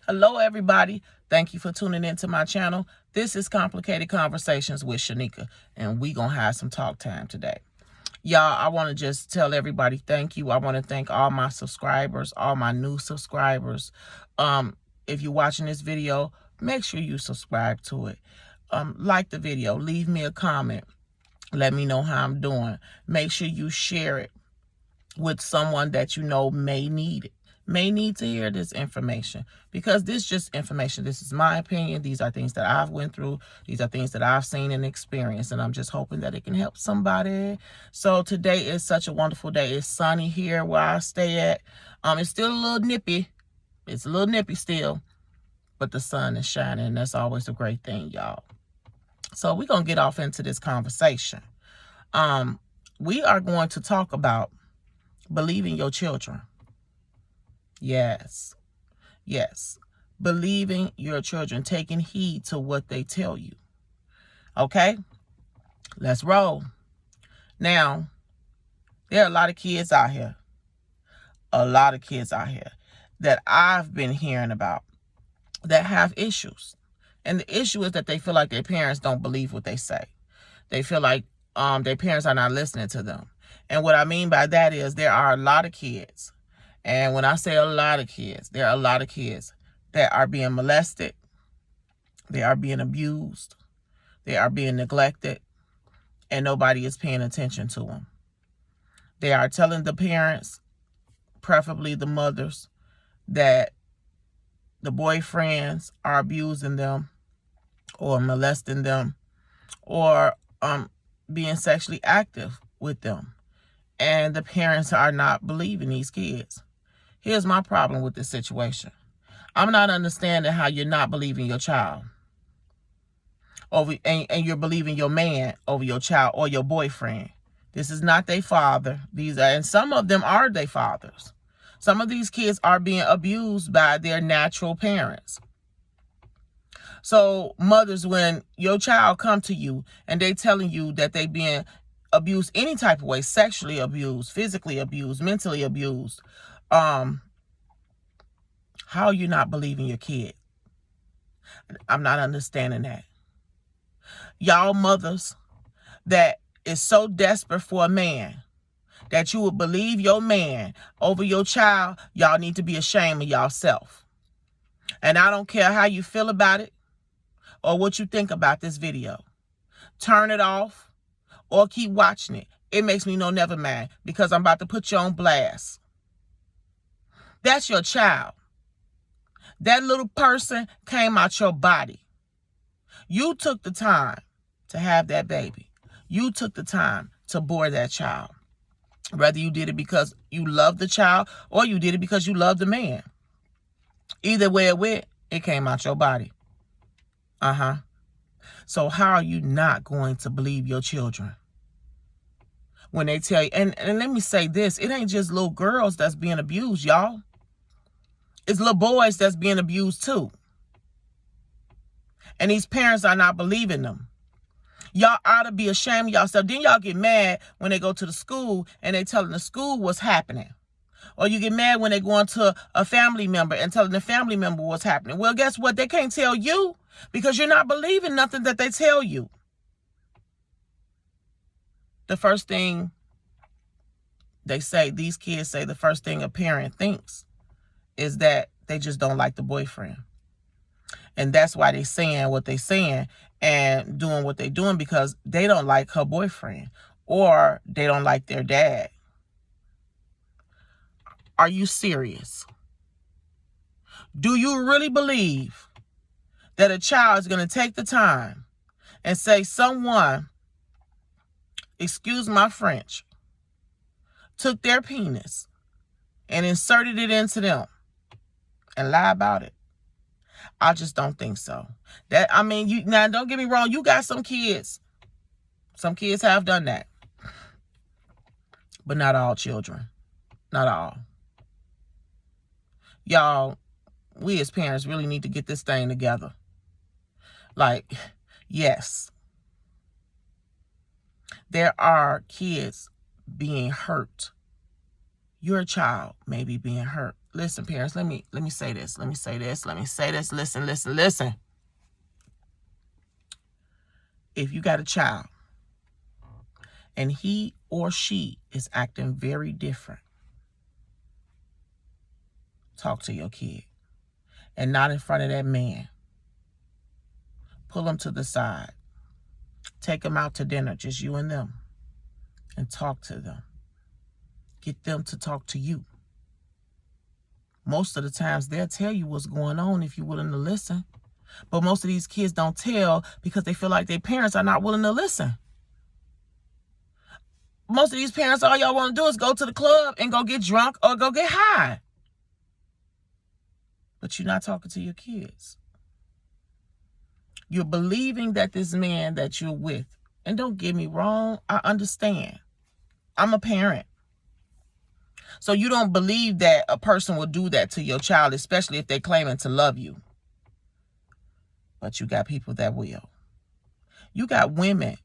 Hello, everybody. Thank you for tuning into my channel. This is Complicated Conversations with Shanika, and we going to have some talk time today. Y'all, I want to just tell everybody thank you. I want to thank all my subscribers, all my new subscribers. If you're watching this video, make sure you subscribe to it. Like the video. Leave me a comment. Let me know how I'm doing. Make sure you share it with someone that you know may need it. May need to hear this information, because this is just information. This is my opinion. These are things that I've went through. These are things that I've seen and experienced, and I'm just hoping that it can help somebody. So today is such a wonderful day. It's sunny here where I stay at. It's still a little nippy. It's a little nippy still, but the sun is shining, and that's always a great thing, y'all. So we're going to get off into this conversation. We are going to talk about believing your children. Yes. Believing your children, taking heed to what they tell you. Okay? Let's roll. Now, there are a lot of kids out here. That I've been hearing about that have issues. And the issue is that they feel like their parents don't believe what they say. They feel like their parents are not listening to them. And what I mean by that is there are a lot of kids. And when I say a lot of kids, there are a lot of kids that are being molested. They are being abused. They are being neglected. And nobody is paying attention to them. They are telling the parents, preferably the mothers, that the boyfriends are abusing them or molesting them or being sexually active with them. And the parents are not believing these kids. Here's my problem with this situation. I'm not understanding how you're not believing your child and you're believing your man over your child or your boyfriend. This is not their father. And some of them are their fathers. Some of these kids are being abused by their natural parents. So mothers, when your child come to you and they telling you that they being abused any type of way, sexually abused, physically abused, mentally abused, how are you not believing your kid? I'm not understanding that. Y'all mothers that is so desperate for a man that you would believe your man over your child, y'all need to be ashamed of yourself. And I don't care how you feel about it or what you think about this video. Turn it off or keep watching it. It makes me know never mind, because I'm about to put you on blast. That's your child. That little person came out your body. You took the time to have that baby. You took the time to bore that child. Whether you did it because you love the child or you did it because you love the man. Either way it went, it came out your body. So how are you not going to believe your children when they tell you? And let me say this. It ain't just little girls that's being abused, y'all. It's little boys that's being abused too. And these parents are not believing them. Y'all ought to be ashamed of yourself. Then y'all get mad when they go to the school and they telling the school what's happening. Or you get mad when they go into a family member and telling the family member what's happening. Well, guess what? They can't tell you because you're not believing nothing that they tell you. The first thing they say, these kids say, the first thing a parent thinks is that they just don't like the boyfriend. And that's why they saying what they saying and doing what they doing, because they don't like her boyfriend or they don't like their dad. Are you serious? Do you really believe that a child is going to take the time and say someone, excuse my French, took their penis and inserted it into them and lie about it? I just don't think so. Now don't get me wrong, you got some kids. Some kids have done that. But not all children. Not all. Y'all, we as parents really need to get this thing together. Like, yes, there are kids being hurt. Your child may be being hurt. Listen, parents, let me say this. Listen. If you got a child and he or she is acting very different, talk to your kid. And not in front of that man. Pull them to the side. Take them out to dinner, just you and them. And talk to them. Get them to talk to you. Most of the times they'll tell you what's going on if you're willing to listen. But most of these kids don't tell because they feel like their parents are not willing to listen. Most of these parents, all y'all want to do is go to the club and go get drunk or go get high. But you're not talking to your kids. You're believing that this man that you're with, and don't get me wrong, I understand. I'm a parent. So you don't believe that a person will do that to your child, especially if they're claiming to love you. But you got people that will. You got women,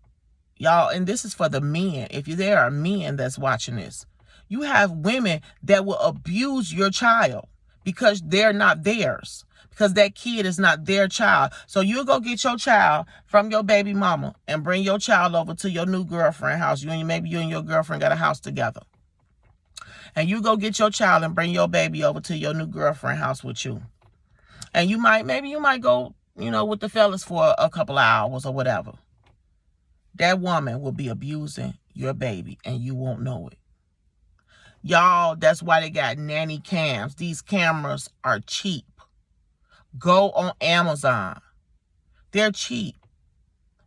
y'all, and this is for the men. If there are men that's watching this, you have women that will abuse your child because they're not theirs. Because that kid is not their child. So you'll go get your child from your baby mama and bring your child over to your new girlfriend house. Maybe you and your girlfriend got a house together. And you go get your child and bring your baby over to your new girlfriend house with you. And maybe you might go, with the fellas for a couple of hours or whatever. That woman will be abusing your baby and you won't know it. Y'all, that's why they got nanny cams. These cameras are cheap. Go on Amazon. They're cheap.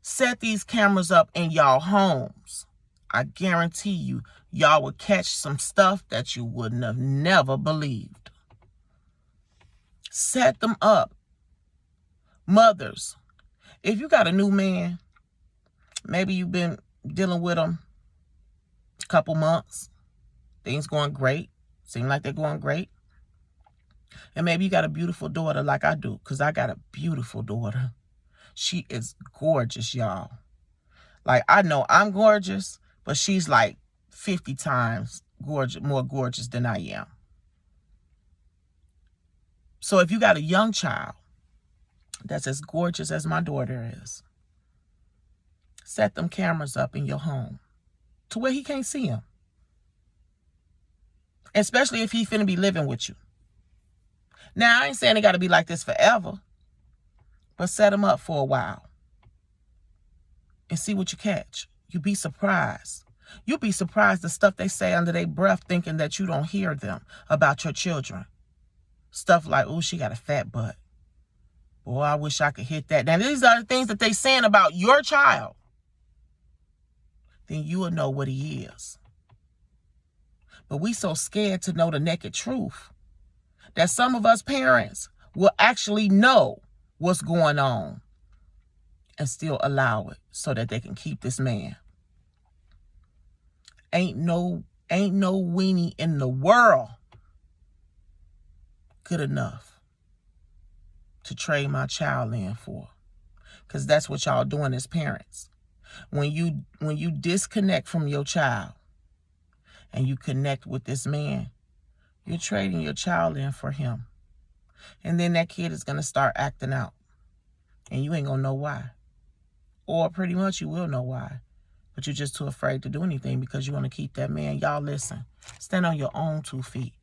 Set these cameras up in y'all homes. I guarantee you, y'all will catch some stuff that you wouldn't have never believed. Set them up. Mothers, if you got a new man, maybe you've been dealing with him a couple months, things going great, seem like they're going great. And maybe you got a beautiful daughter like I do, because I got a beautiful daughter. She is gorgeous, y'all. Like, I know I'm gorgeous, but she's like 50 times more gorgeous than I am. So if you got a young child that's as gorgeous as my daughter is, set them cameras up in your home to where he can't see them. Especially if he finna be living with you. Now, I ain't saying it got to be like this forever, but set them up for a while and see what you catch. You'll be surprised. You'll be surprised the stuff they say under their breath, thinking that you don't hear them about your children. Stuff like, oh, she got a fat butt. Boy, I wish I could hit that. Now, these are the things that they saying about your child. Then you will know what he is. But we so scared to know the naked truth that some of us parents will actually know what's going on and still allow it so that they can keep this man. Ain't no weenie in the world good enough to trade my child in for. Because that's what y'all doing as parents. When you disconnect from your child and you connect with this man, you're trading your child in for him. And then that kid is going to start acting out. And you ain't going to know why. Or pretty much you will know why. But you're just too afraid to do anything because you want to keep that man. Y'all listen. Stand on your own 2 feet.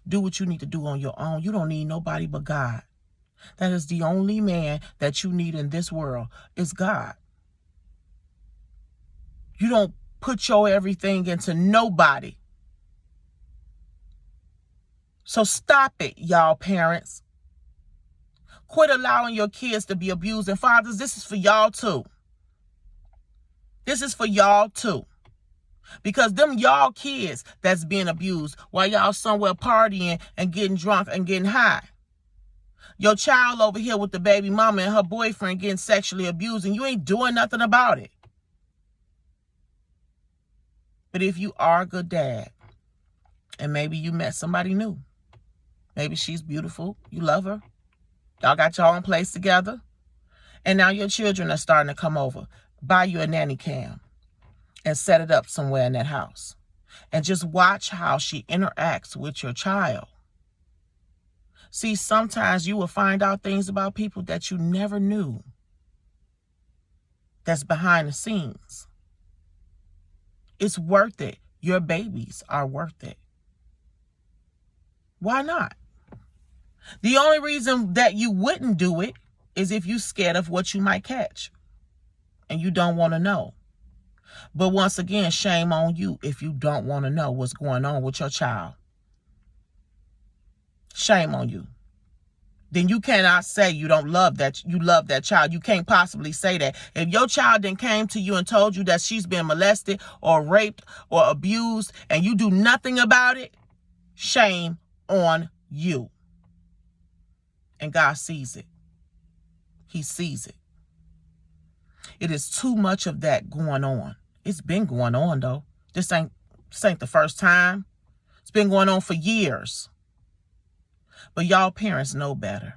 Do what you need to do on your own. You don't need nobody but God. That is the only man that you need in this world is God. You don't put your everything into nobody. So stop it, y'all parents. Quit allowing your kids to be abused. And fathers, this is for y'all too. This is for y'all too. Because them y'all kids that's being abused while y'all somewhere partying and getting drunk and getting high. Your child over here with the baby mama and her boyfriend getting sexually abused and you ain't doing nothing about it. But if you are a good dad and maybe you met somebody new, maybe she's beautiful, you love her, y'all got your own place together, and now your children are starting to come over, buy you a nanny cam and set it up somewhere in that house and just watch how she interacts with your child. See, sometimes you will find out things about people that you never knew, that's behind the scenes. It's worth it. Your babies are worth it. Why not? The only reason that you wouldn't do it is if you're scared of what you might catch and you don't want to know. But once again, shame on you if you don't want to know what's going on with your child. Shame on you. Then you cannot say you love that child. You can't possibly say that. If your child then came to you and told you that she's been molested or raped or abused and you do nothing about it, shame on you. And God sees it. He sees it. It is too much of that going on. It's been going on though. This ain't the first time. It's been going on for years. But y'all parents know better.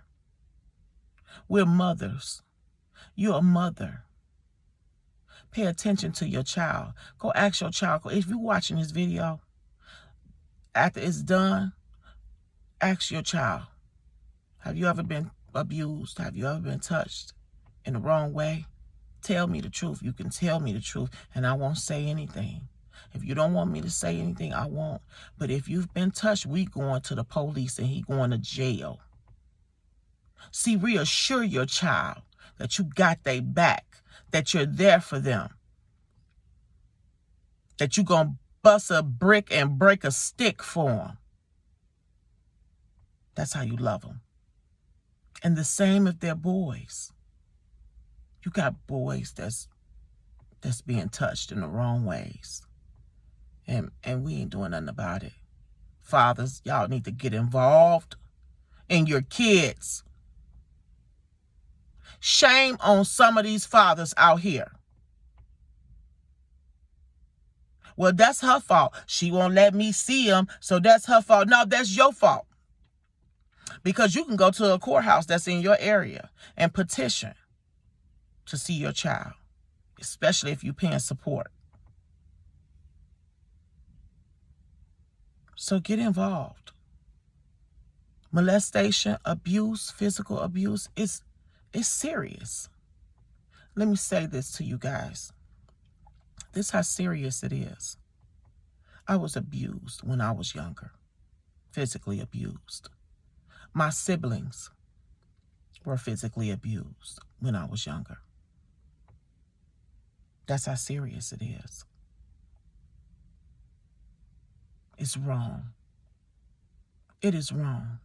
We're mothers. You're a mother. Pay attention to your child. Go ask your child. If you're watching this video, after it's done, ask your child, have you ever been abused? Have you ever been touched in the wrong way? Tell me the truth. You can tell me the truth and I won't say anything. If you don't want me to say anything, I won't. But if you've been touched, we going to the police and he going to jail. See, reassure your child that you got their back, that you're there for them, that you going to bust a brick and break a stick for them. That's how you love them. And the same if they're boys. You got boys that's being touched in the wrong ways. And we ain't doing nothing about it. Fathers, y'all need to get involved in your kids. Shame on some of these fathers out here. Well, that's her fault. She won't let me see him, so that's her fault. No, that's your fault. Because you can go to a courthouse that's in your area and petition to see your child, especially if you're paying support. So get involved. Molestation, abuse, physical abuse, it's serious. Let me say this to you guys. This is how serious it is. I was abused when I was younger, physically abused. My siblings were physically abused when I was younger. That's how serious it is. It's wrong. It is wrong.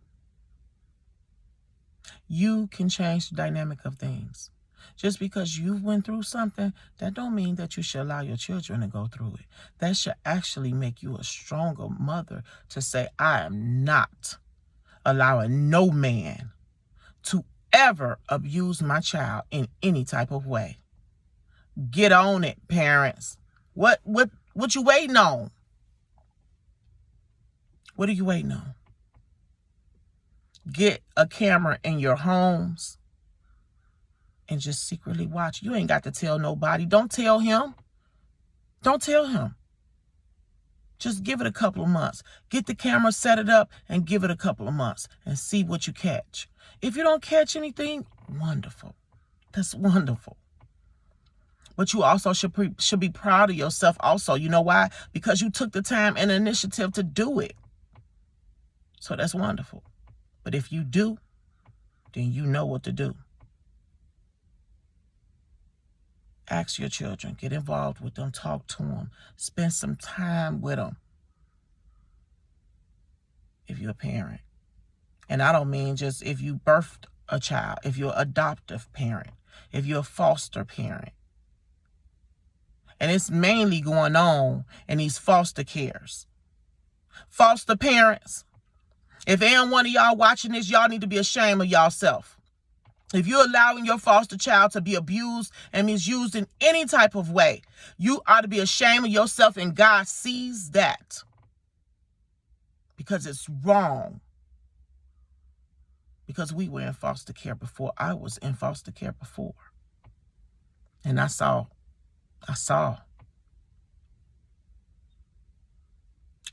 You can change the dynamic of things. Just because you went through something, that don't mean that you should allow your children to go through it. That should actually make you a stronger mother to say, I am not allowing no man to ever abuse my child in any type of way. Get on it, parents. What you waiting on? What are you waiting on? Get a camera in your homes and just secretly watch. You ain't got to tell nobody. Don't tell him. Don't tell him. Just give it a couple of months. Get the camera, set it up, and give it a couple of months and see what you catch. If you don't catch anything, wonderful. That's wonderful. But you also should be proud of yourself also. You know why? Because you took the time and initiative to do it. So that's wonderful. But if you do, then you know what to do. Ask your children. Get involved with them. Talk to them. Spend some time with them. If you're a parent. And I don't mean just if you birthed a child. If you're an adoptive parent. If you're a foster parent. And it's mainly going on in these foster cares. Foster parents. If any one of y'all watching this, y'all need to be ashamed of yourself. If you're allowing your foster child to be abused and misused in any type of way, you ought to be ashamed of yourself, and God sees that. Because it's wrong. Because we were in foster care before. I was in foster care before. And I saw.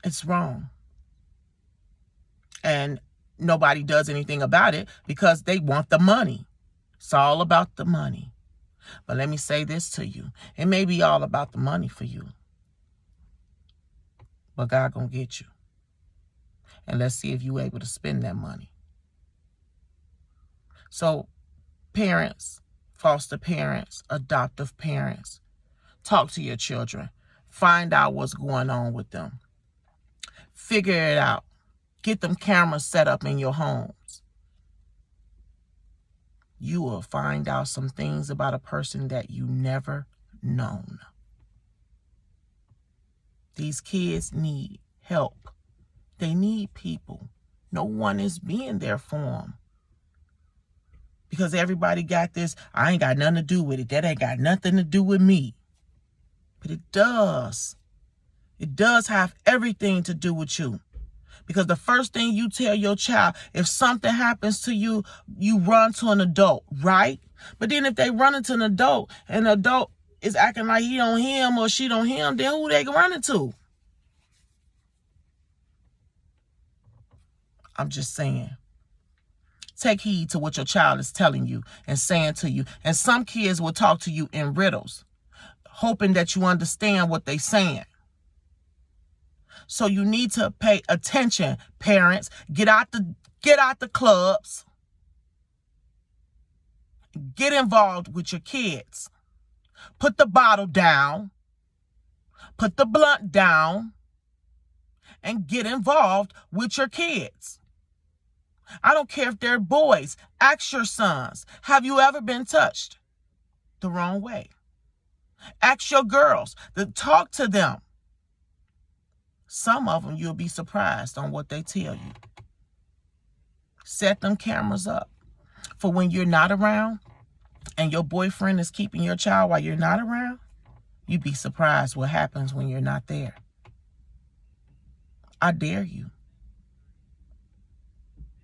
It's wrong. And nobody does anything about it because they want the money. It's all about the money. But let me say this to you. It may be all about the money for you, but God gonna get you. And let's see if you're able to spend that money. So parents, foster parents, adoptive parents, talk to your children. Find out what's going on with them. Figure it out. Get them cameras set up in your homes. You will find out some things about a person that you never known. These kids need help. They need people. No one is being there for them. Because everybody got this, I ain't got nothing to do with it. That ain't got nothing to do with me. But it does. It does have everything to do with you. Because the first thing you tell your child, if something happens to you, you run to an adult, right? But then if they run into an adult and the adult is acting like he don't hear him or she don't hear him, then who they running to? I'm just saying. Take heed to what your child is telling you and saying to you. And some kids will talk to you in riddles, hoping that you understand what they're saying. So you need to pay attention, parents. Get out the clubs. Get involved with your kids. Put the bottle down. Put the blunt down. And get involved with your kids. I don't care if they're boys. Ask your sons, have you ever been touched the wrong way? Ask your girls to talk to them. Some of them, you'll be surprised on what they tell you. Set them cameras up for when you're not around and your boyfriend is keeping your child while you're not around. You'd be surprised what happens when you're not there. I dare you.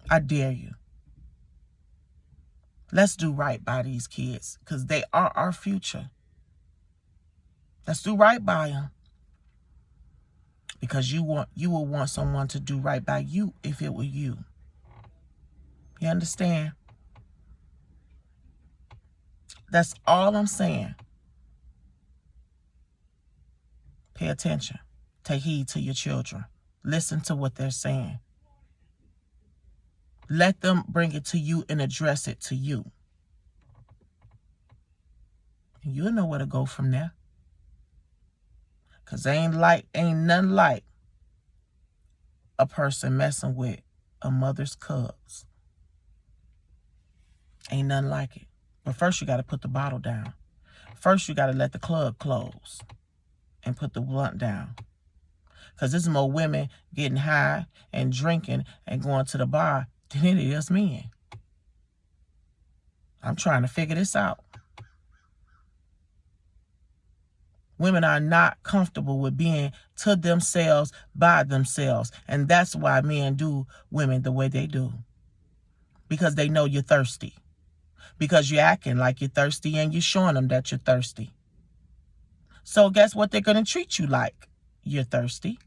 I dare you. Let's do right by these kids because they are our future. Let's do right by them. Because you will want someone to do right by you if it were you. You understand? That's all I'm saying. Pay attention. Take heed to your children. Listen to what they're saying. Let them bring it to you and address it to you. And you'll know where to go from there. Because ain't nothing like a person messing with a mother's cubs. Ain't nothing like it. But first you got to put the bottle down. First you got to let the club close and put the blunt down. Because there's more women getting high and drinking and going to the bar than it is men. I'm trying to figure this out. Women are not comfortable with being to themselves, by themselves. And that's why men do women the way they do. Because they know you're thirsty. Because you're acting like you're thirsty and you're showing them that you're thirsty. So guess what they're going to treat you like? You're thirsty.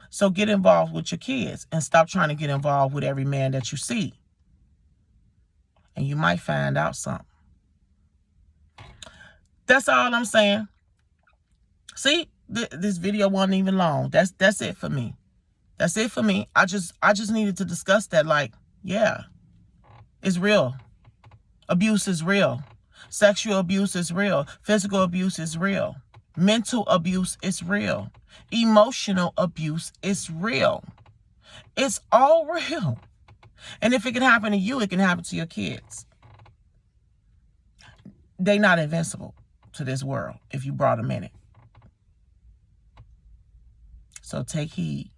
So get involved with your kids and stop trying to get involved with every man that you see. And you might find out something. That's all I'm saying. See, this video wasn't even long. That's it for me. That's it for me. I just needed to discuss that. Like, yeah, it's real. Abuse is real. Sexual abuse is real. Physical abuse is real. Mental abuse is real. Emotional abuse is real. It's all real. And if it can happen to you, it can happen to your kids. They're not invincible to this world if you brought them in it. So take heed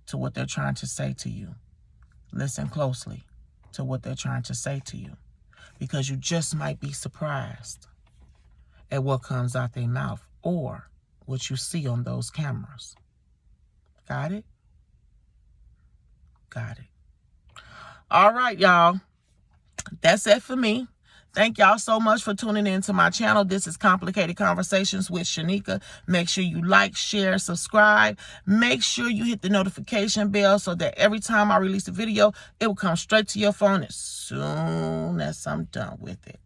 to what they're trying to say to you. Listen closely to what they're trying to say to you. Because you just might be surprised at what comes out their mouth or what you see on those cameras. Got it? Got it. All right, y'all. That's it for me. Thank y'all so much for tuning in to my channel. This is Complicated Conversations with Shanika. Make sure you like, share, subscribe. Make sure you hit the notification bell so that every time I release a video, it will come straight to your phone as soon as I'm done with it.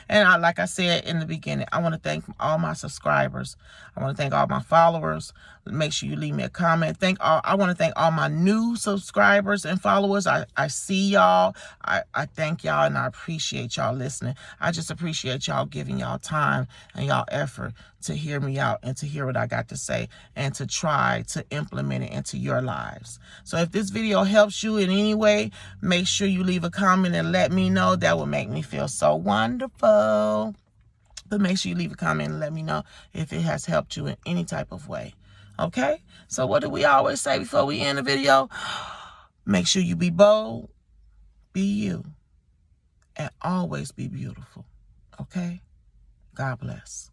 And like I said in the beginning, I want to thank all my subscribers. I want to thank all my followers. Make sure you leave me a comment. I want to thank all my new subscribers and followers. I see y'all. I thank y'all and I appreciate y'all listening. I just appreciate y'all giving y'all time and y'all effort to hear me out and to hear what I got to say and to try to implement it into your lives. So if this video helps you in any way, make sure you leave a comment and let me know. That will make me feel so wonderful. But make sure you leave a comment and let me know if it has helped you in any type of way. Okay? So what do we always say before we end the video? Make sure you be bold, be you, and always be beautiful. Okay? God bless.